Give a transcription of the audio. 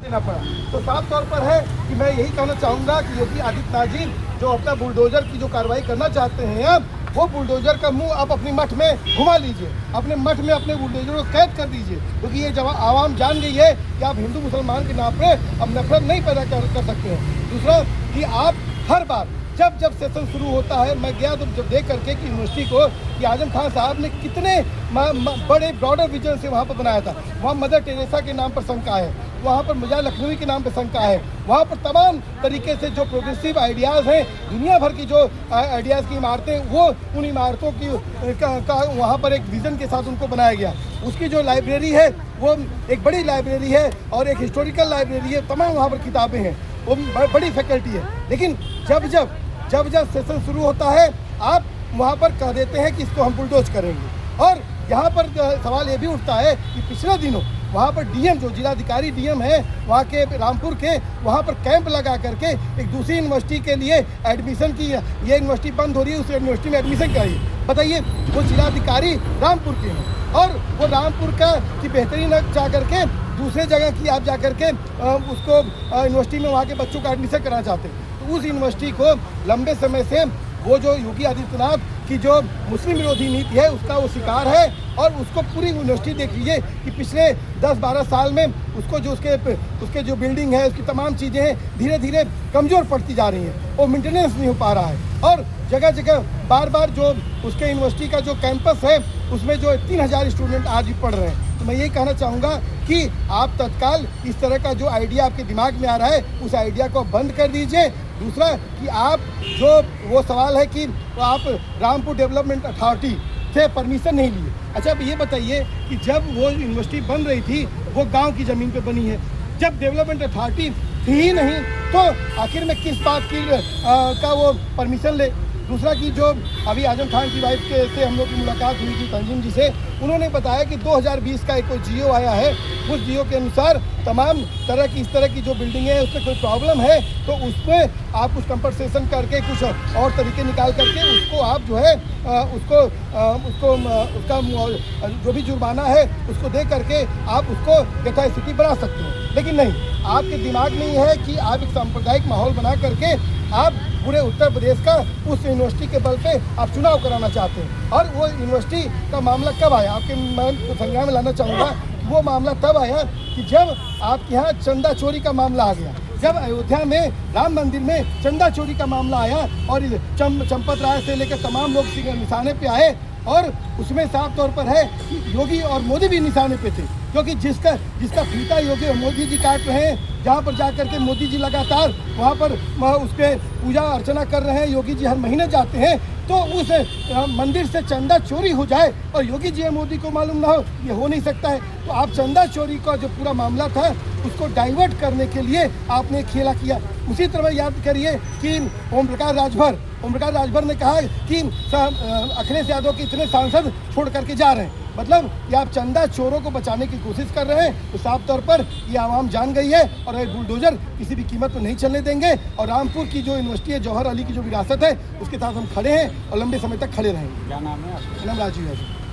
देना पड़ा। तो साफ तौर पर है कि मैं यही कहना चाहूँगा कि योगी आदित्यनाथ जी जो अपना बुलडोजर की जो कार्रवाई करना चाहते हैं अब वो बुलडोजर का मुंह आप अपनी मठ में घुमा लीजिए, अपने मठ में अपने बुलडोजर को कैद कर दीजिए, क्योंकि ये जब आवाम जान गई है कि आप हिंदू मुसलमान के नाम पे अब नफरत नहीं पैदा कर सकते हैं। दूसरा कि आप हर बार जब जब सेशन शुरू होता है, मैं गया तो जब देख करके कि यूनिवर्सिटी को कि आजम खान साहब ने कितने बड़े ब्रॉडर विजन से वहाँ पर बनाया था। वहाँ मदर टेरेसा के नाम पर शंका है, वहाँ पर मजा लखनवी के नाम पर शंका है, वहाँ पर तमाम तरीके से जो प्रोग्रेसिव आइडियाज़ हैं, दुनिया भर की जो आइडियाज़ की इमारतें, वो उन इमारतों की वहाँ पर एक विज़न के साथ उनको बनाया गया। उसकी जो लाइब्रेरी है वो एक बड़ी लाइब्रेरी है और एक हिस्टोरिकल लाइब्रेरी है, तमाम वहाँ पर किताबें हैं, वो बड़ी फैकल्टी है। लेकिन जब सेशन शुरू होता है आप वहाँ पर कह देते हैं कि इसको हम बुलडोज करेंगे। और यहाँ पर सवाल ये भी उठता है कि पिछले दिनों वहाँ पर डीएम जो जिलाधिकारी डीएम है वहाँ के रामपुर के, वहाँ पर कैंप लगा करके एक दूसरी यूनिवर्सिटी के लिए एडमिशन की, ये यूनिवर्सिटी बंद हो रही है उस यूनिवर्सिटी में एडमिशन कराइए। बताइए, वो जिलाधिकारी रामपुर के हैं और वो रामपुर का की बेहतरीन जा करके दूसरे जगह की आप जा करके उसको यूनिवर्सिटी में वहाँ के बच्चों का एडमिशन कराना चाहते हैं। तो उस यूनिवर्सिटी को लंबे समय से वो जो योगी आदित्यनाथ की जो मुस्लिम विरोधी नीति है उसका वो शिकार है। और उसको पूरी यूनिवर्सिटी देख लीजिए कि पिछले 10-12 साल में उसको जो उसके जो बिल्डिंग है, उसकी तमाम चीज़ें हैं, धीरे धीरे कमज़ोर पड़ती जा रही हैं, वो मेंटेनेंस नहीं हो पा रहा है। और जगह जगह बार बार जो उसके यूनिवर्सिटी का जो कैंपस है उसमें जो 3000 स्टूडेंट आज भी पढ़ रहे हैं। तो मैं ये कहना चाहूँगा कि आप तत्काल इस तरह का जो आइडिया आपके दिमाग में आ रहा है उस आइडिया को बंद कर दीजिए। दूसरा कि आप जो वो सवाल है कि आप रामपुर डेवलपमेंट अथॉरिटी से परमिशन नहीं लिए। अच्छा, अब ये बताइए कि जब वो यूनिवर्सिटी बन रही थी वो गांव की ज़मीन पे बनी है, जब डेवलपमेंट अथॉरिटी थी ही नहीं तो आखिर में किस बात की का वो परमिशन ले। दूसरा कि जो अभी आजम खान की वाइफ से हम लोग की मुलाकात हुई थी तंजीम जी से, उन्होंने बताया कि 2020 का एक जियो आया है, उस जियो के अनुसार तमाम तरह की इस तरह की जो बिल्डिंग है उसमें कोई प्रॉब्लम है तो उसमें आप कुछ कंपनसेशन करके कुछ और तरीके निकाल करके उसको आप जो है उसका जो भी जुर्माना है उसको दे करके आप उसको यथास्थिति बना सकते हैं। लेकिन नहीं, आपके दिमाग में ये है कि आप एक सांप्रदायिक माहौल बना करके आप पूरे उत्तर प्रदेश का उस यूनिवर्सिटी के बल पे आप चुनाव कराना चाहते हैं। और वो यूनिवर्सिटी का मामला कब आया, आपके मैं संज्ञान में लाना चाहूँगा कि वो मामला तब आया कि जब आपके यहाँ चंदा चोरी का मामला आ गया, जब अयोध्या में राम मंदिर में चंदा चोरी का मामला आया और चंपत राय से लेकर तमाम लोग निशाने पे आए। और उसमें साफ तौर पर है कि योगी और मोदी भी निशाने पे थे, क्योंकि जिसका फीता योगी और मोदी जी काट रहे हैं, जहाँ पर जाकर के मोदी जी लगातार वहाँ पर उसके पूजा अर्चना कर रहे हैं, योगी जी हर महीने जाते हैं। तो उस मंदिर से चंदा चोरी हो जाए और योगी जी और मोदी को मालूम ना हो, ये हो नहीं सकता है। तो आप चंदा चोरी का जो पूरा मामला था उसको डाइवर्ट करने के लिए आपने खेला किया। उसी तरह याद करिए कि ओम प्रकाश राजभर ने कहा कि अखिलेश यादव के इतने सांसद छोड़ करके जा रहे हैं, मतलब ये आप चंदा चोरों को बचाने की कोशिश कर रहे हैं। तो साफ तौर पर ये आवाम जान गई है और ये बुलडोजर किसी भी कीमत पर नहीं चलने देंगे। और रामपुर की जो यूनिवर्सिटी है, जौहर अली की जो विरासत है, उसके साथ हम खड़े हैं और लंबे समय तक खड़े रहेंगे। क्या नाम है आपका? नाम राजीव है।